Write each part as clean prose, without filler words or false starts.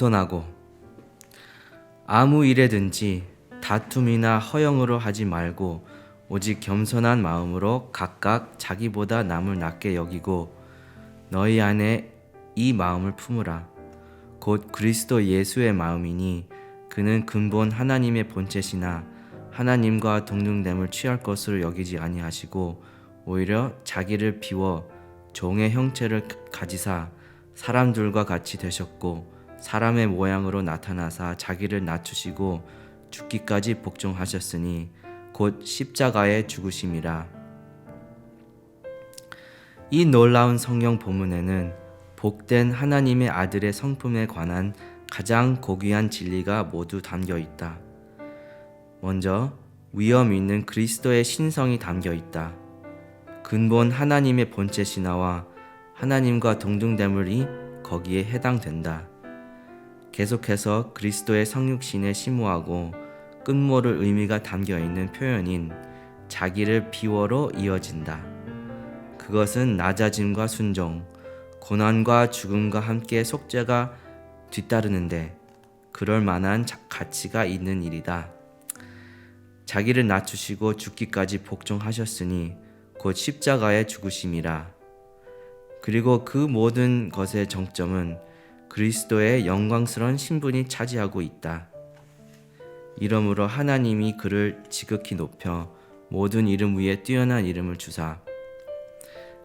겸손하고 아무 일에든지 다툼이나 허영으로 하지 말고 오직 겸손한 마음으로 각각 자기보다 남을 낮게 여기고 너희 안에 이 마음을 품으라. 곧 그리스도 예수의 마음이니 그는 근본 하나님의 본체시나 하나님과 동등됨을 취할 것으로 여기지 아니하시고 오히려 자기를 비워 종의 형체를 가지사 사람들과 같이 되셨고 사람의 모양으로 나타나사 자기를 낮추시고 죽기까지 복종하셨으니 곧 십자가에 죽으심이라. 이 놀라운 성경 본문에는 복된 하나님의 아들의 성품에 관한 가장 고귀한 진리가 모두 담겨 있다. 먼저 위엄 있는 그리스도의 신성이 담겨 있다. 근본 하나님의 본체 신화와 하나님과 동등됨이 거기에 해당된다. 계속해서 그리스도의 성육신에 심오하고 끝모를 의미가 담겨 있는 표현인 자기를 비워로 이어진다. 그것은 낮아짐과 순종, 고난과 죽음과 함께 속죄가 뒤따르는데 그럴 만한 가치가 있는 일이다. 자기를 낮추시고 죽기까지 복종하셨으니 곧 십자가에 죽으심이라. 그리고 그 모든 것의 정점은 그리스도의 영광스러운 신분이 차지하고 있다. 이러므로 하나님이 그를 지극히 높여 모든 이름 위에 뛰어난 이름을 주사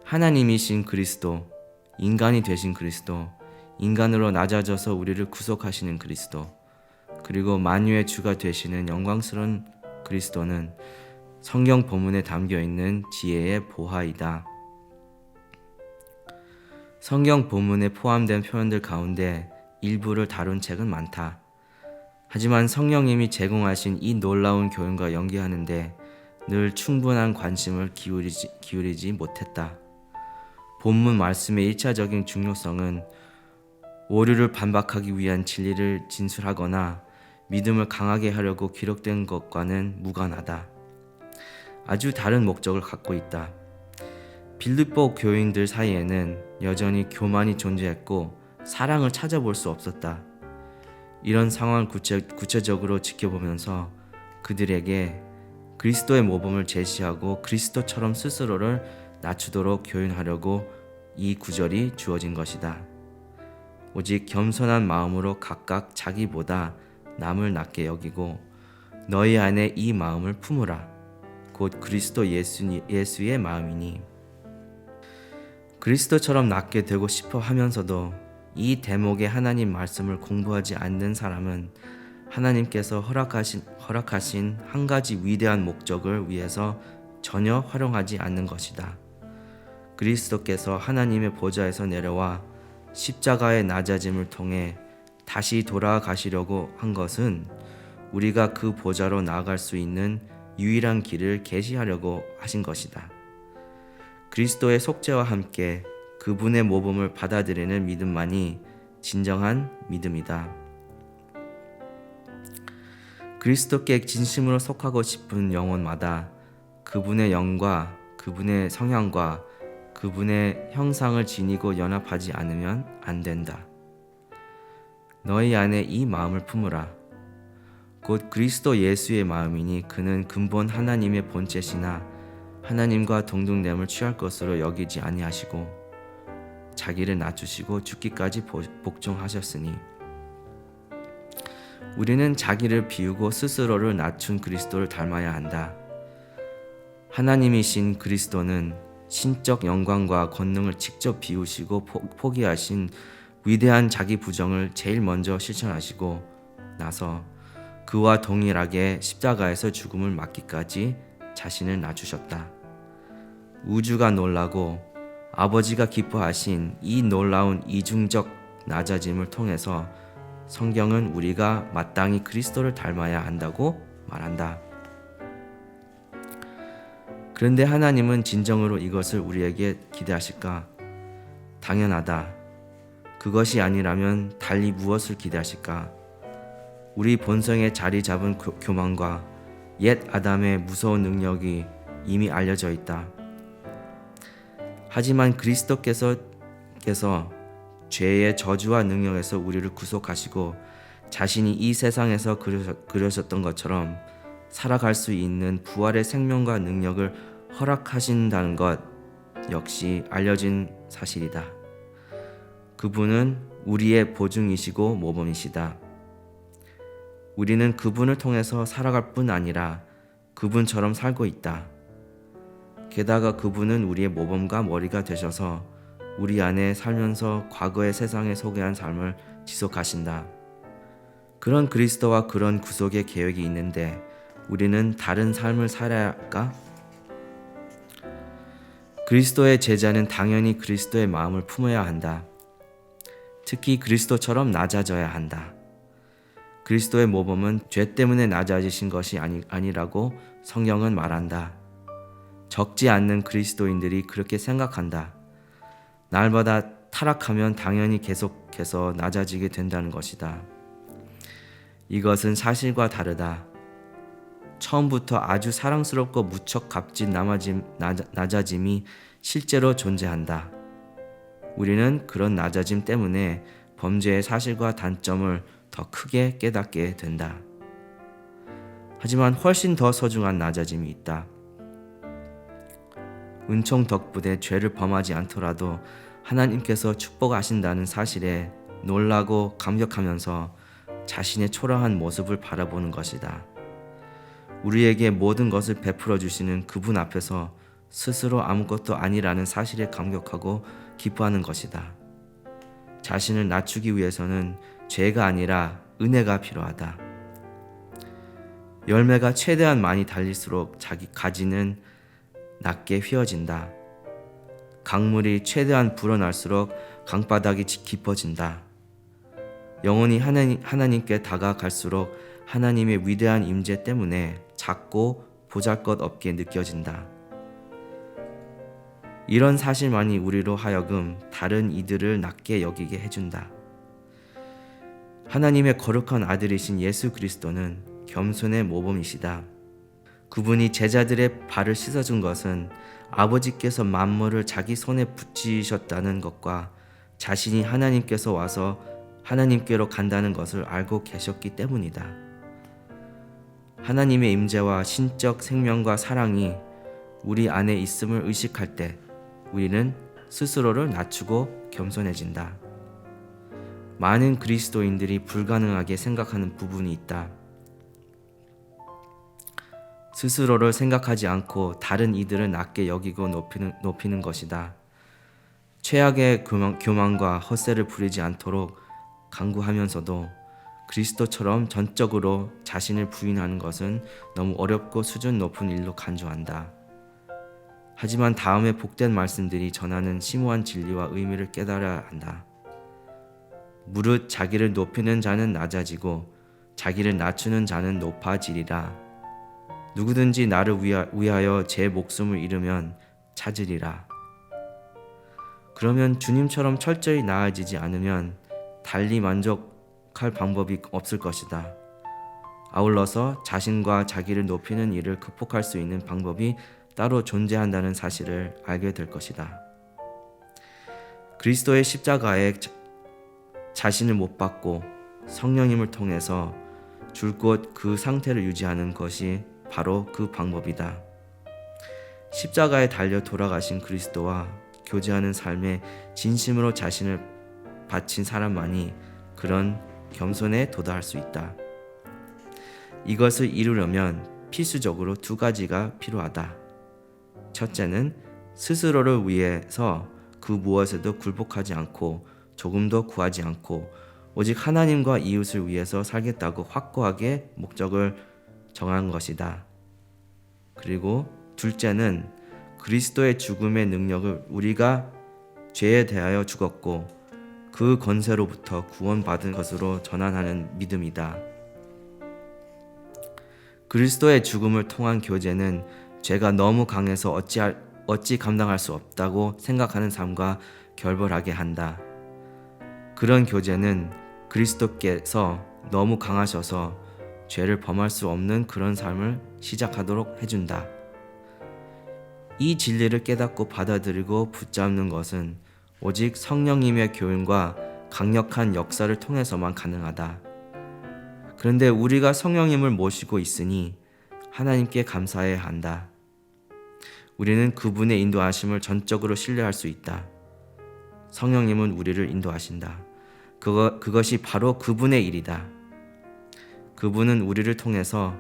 하나님이신 그리스도, 인간이 되신 그리스도, 인간으로 낮아져서 우리를 구속하시는 그리스도, 그리고 만유의 주가 되시는 영광스러운 그리스도는 성경 본문에 담겨 있는 지혜의 보화이다. 성경 본문에 포함된 표현들 가운데 일부를 다룬 책은 많다. 하지만 성령님이 제공하신 이 놀라운 교훈과 연계하는데 늘 충분한 관심을 기울이지 못했다. 본문 말씀의 1차적인 중요성은 오류를 반박하기 위한 진리를 진술하거나 믿음을 강하게 하려고 기록된 것과는 무관하다. 아주 다른 목적을 갖고 있다. 빌립보 교인들 사이에는 여전히 교만이 존재했고 사랑을 찾아볼 수 없었다. 이런 상황을 구체적으로 지켜보면서 그들에게 그리스도의 모범을 제시하고 그리스도처럼 스스로를 낮추도록 교훈하려고 이 구절이 주어진 것이다. 오직 겸손한 마음으로 각각 자기보다 남을 낮게 여기고 너희 안에 이 마음을 품으라. 곧 그리스도 예수의 마음이니. 그리스도처럼 낮게 되고 싶어 하면서도 이 대목의 하나님 말씀을 공부하지 않는 사람은 하나님께서 허락하신 한 가지 위대한 목적을 위해서 전혀 활용하지 않는 것이다. 그리스도께서 하나님의 보좌에서 내려와 십자가의 낮아짐을 통해 다시 돌아가시려고 한 것은 우리가 그 보좌로 나아갈 수 있는 유일한 길을 계시하려고 하신 것이다. 그리스도의 속죄와 함께 그분의 모범을 받아들이는 믿음만이 진정한 믿음이다. 그리스도께 진심으로 속하고 싶은 영혼마다 그분의 영과 그분의 성향과 그분의 형상을 지니고 연합하지 않으면 안 된다. 너희 안에 이 마음을 품으라. 곧 그리스도 예수의 마음이니 그는 근본 하나님의 본체시나 하나님과 동등됨을 취할 것으로 여기지 아니하시고 자기를 낮추시고 죽기까지 복종하셨으니. 우리는 자기를 비우고 스스로를 낮춘 그리스도를 닮아야 한다. 하나님이신 그리스도는 신적 영광과 권능을 직접 비우시고 포기하신 위대한 자기 부정을 제일 먼저 실천하시고 나서 그와 동일하게 십자가에서 죽음을 맞기까지 자신을 낮추셨다. 우주가 놀라고 아버지가 기뻐하신 이 놀라운 이중적 낮아짐을 통해서 성경은 우리가 마땅히 그리스도를 닮아야 한다고 말한다. 그런데 하나님은 진정으로 이것을 우리에게 기대하실까? 당연하다. 그것이 아니라면 달리 무엇을 기대하실까? 우리 본성에 자리 잡은 교만과 옛 아담의 무서운 능력이 이미 알려져 있다. 하지만 그리스도께서 죄의 저주와 능력에서 우리를 구속하시고 자신이 이 세상에서 그러셨던 것처럼 살아갈 수 있는 부활의 생명과 능력을 허락하신다는 것 역시 알려진 사실이다. 그분은 우리의 보증이시고 모범이시다. 우리는 그분을 통해서 살아갈 뿐 아니라 그분처럼 살고 있다. 게다가 그분은 우리의 모범과 머리가 되셔서 우리 안에 살면서 과거의 세상에 소개한 삶을 지속하신다. 그런 그리스도와 그런 구속의 계획이 있는데 우리는 다른 삶을 살아야 할까? 그리스도의 제자는 당연히 그리스도의 마음을 품어야 한다. 특히 그리스도처럼 낮아져야 한다. 그리스도의 모범은 죄 때문에 낮아지신 것이 아니라고 성경은 말한다. 적지 않는 그리스도인들이 그렇게 생각한다. 날마다 타락하면 당연히 계속해서 낮아지게 된다는 것이다. 이것은 사실과 다르다. 처음부터 아주 사랑스럽고 무척 값진 낮아짐이 실제로 존재한다. 우리는 그런 낮아짐 때문에 범죄의 사실과 단점을 더 크게 깨닫게 된다. 하지만 훨씬 더 소중한 낮아짐이 있다. 은총 덕분에 죄를 범하지 않더라도 하나님께서 축복하신다는 사실에 놀라고 감격하면서 자신의 초라한 모습을 바라보는 것이다. 우리에게 모든 것을 베풀어 주시는 그분 앞에서 스스로 아무것도 아니라는 사실에 감격하고 기뻐하는 것이다. 자신을 낮추기 위해서는 죄가 아니라 은혜가 필요하다. 열매가 최대한 많이 달릴수록 자기 가지는 낮게 휘어진다. 강물이 최대한 불어날수록 강바닥이 깊어진다. 영혼이 하나님께 다가갈수록 하나님의 위대한 임재 때문에 작고 보잘것없게 느껴진다. 이런 사실만이 우리로 하여금 다른 이들을 낮게 여기게 해준다. 하나님의 거룩한 아들이신 예수 그리스도는 겸손의 모범이시다. 그분이 제자들의 발을 씻어준 것은 아버지께서 만물을 자기 손에 붙이셨다는 것과 자신이 하나님께서 와서 하나님께로 간다는 것을 알고 계셨기 때문이다. 하나님의 임재와 신적 생명과 사랑이 우리 안에 있음을 의식할 때 우리는 스스로를 낮추고 겸손해진다. 많은 그리스도인들이 불가능하게 생각하는 부분이 있다. 스스로를 생각하지 않고 다른 이들을 낮게 여기고 높이는 것이다. 최악의 교만과 헛새를 부리지 않도록 강구하면서도 그리스도처럼 전적으로 자신을 부인하는 것은 너무 어렵고 수준 높은 일로 간주한다. 하지만 다음에 복된 말씀들이 전하는 심오한 진리와 의미를 깨달아야 한다. 무릇 자기를 높이는 자는 낮아지고 자기를 낮추는 자는 높아지리라. 누구든지 나를 위하여 제 목숨을 잃으면 찾으리라. 그러면 주님처럼 철저히 나아지지 않으면 달리 만족할 방법이 없을 것이다. 아울러서 자신과 자기를 높이는 일을 극복할 수 있는 방법이 따로 존재한다는 사실을 알게 될 것이다. 그리스도의 십자가에 자신을 못 박고 성령님을 통해서 줄곧 그 상태를 유지하는 것이 바로 그 방법이다. 십자가에 달려 돌아가신 그리스도와 교제하는 삶에 진심으로 자신을 바친 사람만이 그런 겸손에 도달할 수 있다. 이것을 이루려면 필수적으로 두 가지가 필요하다. 첫째는 스스로를 위해서 그 무엇에도 굴복하지 않고 조금도 구하지 않고 오직 하나님과 이웃을 위해서 살겠다고 확고하게 목적을 정한 것이다. 그리고 둘째는 그리스도의 죽음의 능력을 우리가 죄에 대하여 죽었고 그 권세로부터 구원받은 것으로 전환하는 믿음이다. 그리스도의 죽음을 통한 교제는 죄가 너무 강해서 어찌 감당할 수 없다고 생각하는 삶과 결별하게 한다. 그런 교제는 그리스도께서 너무 강하셔서 죄를 범할 수 없는 그런 삶을 시작하도록 해준다. 이 진리를 깨닫고 받아들이고 붙잡는 것은 오직 성령님의 교훈과 강력한 역사를 통해서만 가능하다. 그런데 우리가 성령님을 모시고 있으니 하나님께 감사해야 한다. 우리는 그분의 인도하심을 전적으로 신뢰할 수 있다. 성령님은 우리를 인도하신다. 그것이 바로 그분의 일이다. 그분은 우리를 통해서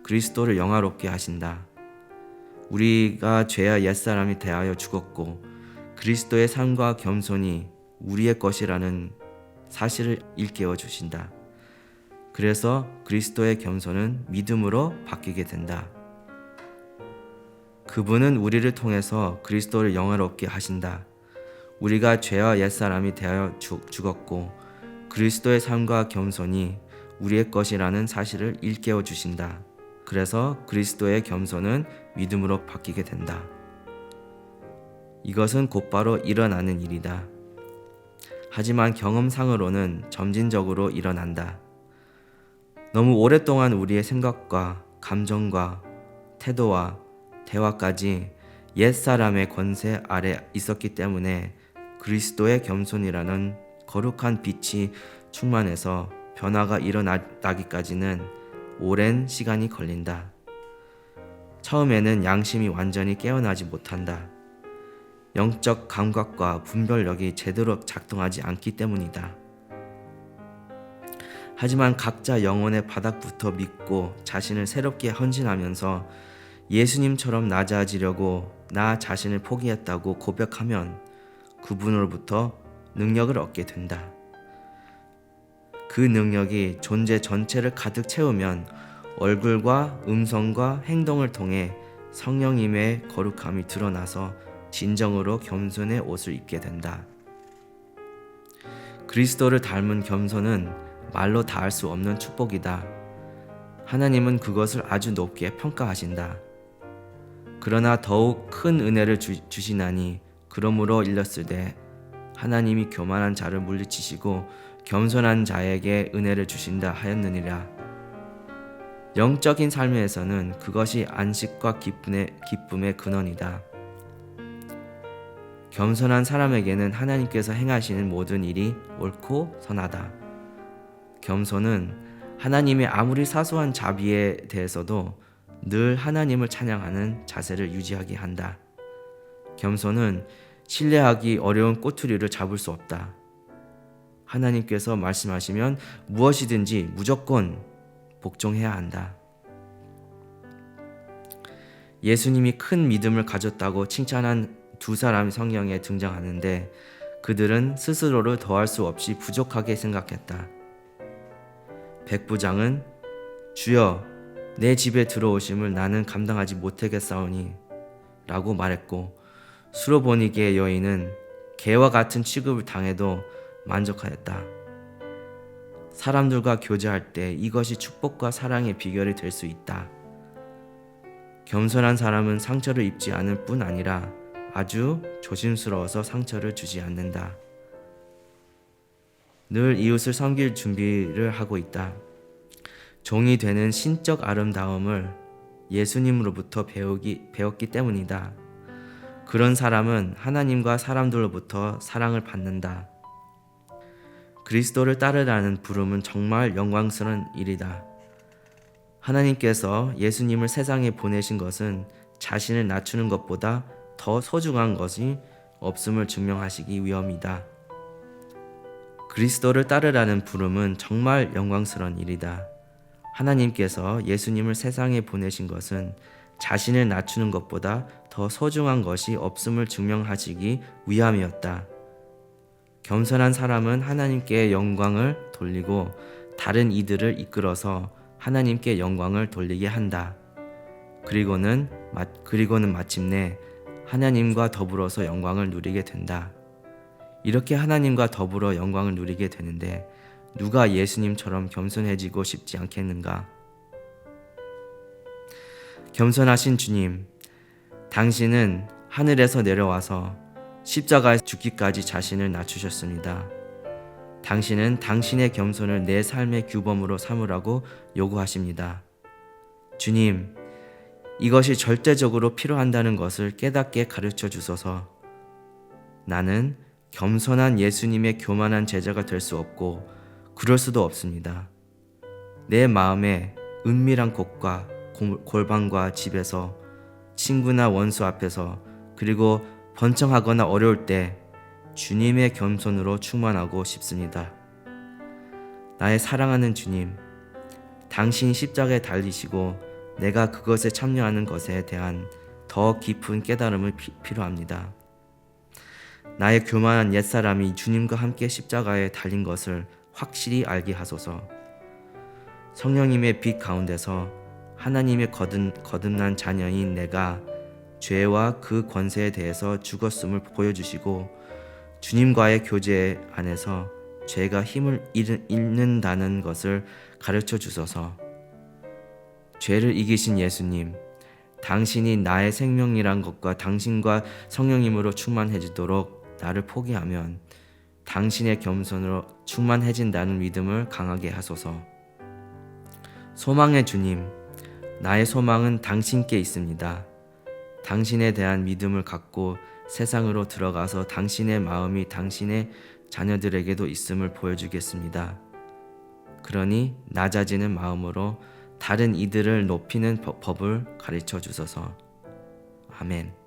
그리스도를 영화롭게 하신다. 우리가 죄와 옛사람이 대하여 죽었고 그리스도의 삶과 겸손이 우리의 것이라는 사실을 일깨워 주신다. 그래서 그리스도의 겸손은 믿음으로 바뀌게 된다. 그분은 우리를 통해서 그리스도를 영화롭게 하신다. 우리가 죄와 옛사람이 대하여 죽었고 그리스도의 삶과 겸손이 우리의 것이라는 사실을 일깨워 주신다. 그래서 그리스도의 겸손은 믿음으로 바뀌게 된다. 이것은 곧바로 일어나는 일이다. 하지만 경험상으로는 점진적으로 일어난다. 너무 오랫동안 우리의 생각과 감정과 태도와 대화까지 옛사람의 권세 아래 있었기 때문에 그리스도의 겸손이라는 거룩한 빛이 충만해서 변화가 일어나기까지는 오랜 시간이 걸린다. 처음에는 양심이 완전히 깨어나지 못한다. 영적 감각과 분별력이 제대로 작동하지 않기 때문이다. 하지만 각자 영혼의 바닥부터 믿고 자신을 새롭게 헌신하면서 예수님처럼 낮아지려고 나 자신을 포기했다고 고백하면 그분으로부터 능력을 얻게 된다. 그 능력이 존재 전체를 가득 채우면 얼굴과 음성과 행동을 통해 성령님의 거룩함이 드러나서 진정으로 겸손의 옷을 입게 된다. 그리스도를 닮은 겸손은 말로 다할 수 없는 축복이다. 하나님은 그것을 아주 높게 평가하신다. 그러나 더욱 큰 은혜를 주시나니 그러므로 일렀으되 하나님이 교만한 자를 물리치시고 겸손한 자에게 은혜를 주신다 하였느니라. 영적인 삶에서는 그것이 안식과 기쁨의 근원이다. 겸손한 사람에게는 하나님께서 행하시는 모든 일이 옳고 선하다. 겸손은 하나님의 아무리 사소한 자비에 대해서도 늘 하나님을 찬양하는 자세를 유지하게 한다. 겸손은 신뢰하기 어려운 꼬투리를 잡을 수 없다. 하나님께서 말씀하시면 무엇이든지 무조건 복종해야 한다. 예수님이 큰 믿음을 가졌다고 칭찬한 두 사람이 성경에 등장하는데 그들은 스스로를 더할 수 없이 부족하게 생각했다. 백부장은 주여 내 집에 들어오심을 나는 감당하지 못하겠사오니 라고 말했고 수로보니게의 여인은 개와 같은 취급을 당해도 만족하였다. 사람들과 교제할 때 이것이 축복과 사랑의 비결이 될 수 있다. 겸손한 사람은 상처를 입지 않을 뿐 아니라 아주 조심스러워서 상처를 주지 않는다. 늘 이웃을 섬길 준비를 하고 있다. 종이 되는 신적 아름다움을 예수님으로부터 배웠기 때문이다. 그런 사람은 하나님과 사람들로부터 사랑을 받는다. 그리스도를 따르라는 부름은 정말 영광스러운 일이다. 하나님께서 예수님을 세상에 보내신 것은 자신을 낮추는 것보다 더 소중한 것이 없음을 증명하시기 위함이다. 그리스도를 따르라는 부름은 정말 영광스러운 일이다. 하나님께서 예수님을 세상에 보내신 것은 자신을 낮추는 것보다 더 소중한 것이 없음을 증명하시기 위함이었다. 겸손한 사람은 하나님께 영광을 돌리고 다른 이들을 이끌어서 하나님께 영광을 돌리게 한다. 그리고는 마침내 하나님과 더불어서 영광을 누리게 된다. 이렇게 하나님과 더불어 영광을 누리게 되는데 누가 예수님처럼 겸손해지고 싶지 않겠는가? 겸손하신 주님, 당신은 하늘에서 내려와서 십자가에 죽기까지 자신을 낮추셨습니다. 당신은 당신의 겸손을 내 삶의 규범으로 삼으라고 요구하십니다. 주님, 이것이 절대적으로 필요한다는 것을 깨닫게 가르쳐 주소서. 나는 겸손한 예수님의 교만한 제자가 될 수 없고 그럴 수도 없습니다. 내 마음에 은밀한 곳과 골방과 집에서 친구나 원수 앞에서 그리고 번창하거나 어려울 때 주님의 겸손으로 충만하고 싶습니다. 나의 사랑하는 주님, 당신이 십자가에 달리시고 내가 그것에 참여하는 것에 대한 더 깊은 깨달음을 필요합니다. 나의 교만한 옛사람이 주님과 함께 십자가에 달린 것을 확실히 알게 하소서. 성령님의 빛 가운데서 하나님의 거듭난 자녀인 내가 죄와 그 권세에 대해서 죽었음을 보여주시고 주님과의 교제 안에서 죄가 힘을 잃는다는 것을 가르쳐 주소서. 죄를 이기신 예수님, 당신이 나의 생명이란 것과 당신과 성령님으로 충만해지도록 나를 포기하면 당신의 겸손으로 충만해진다는 믿음을 강하게 하소서. 소망의 주님, 나의 소망은 당신께 있습니다. 당신에 대한 믿음을 갖고 세상으로 들어가서 당신의 마음이 당신의 자녀들에게도 있음을 보여주겠습니다. 그러니 낮아지는 마음으로 다른 이들을 높이는 법을 가르쳐 주소서. 아멘.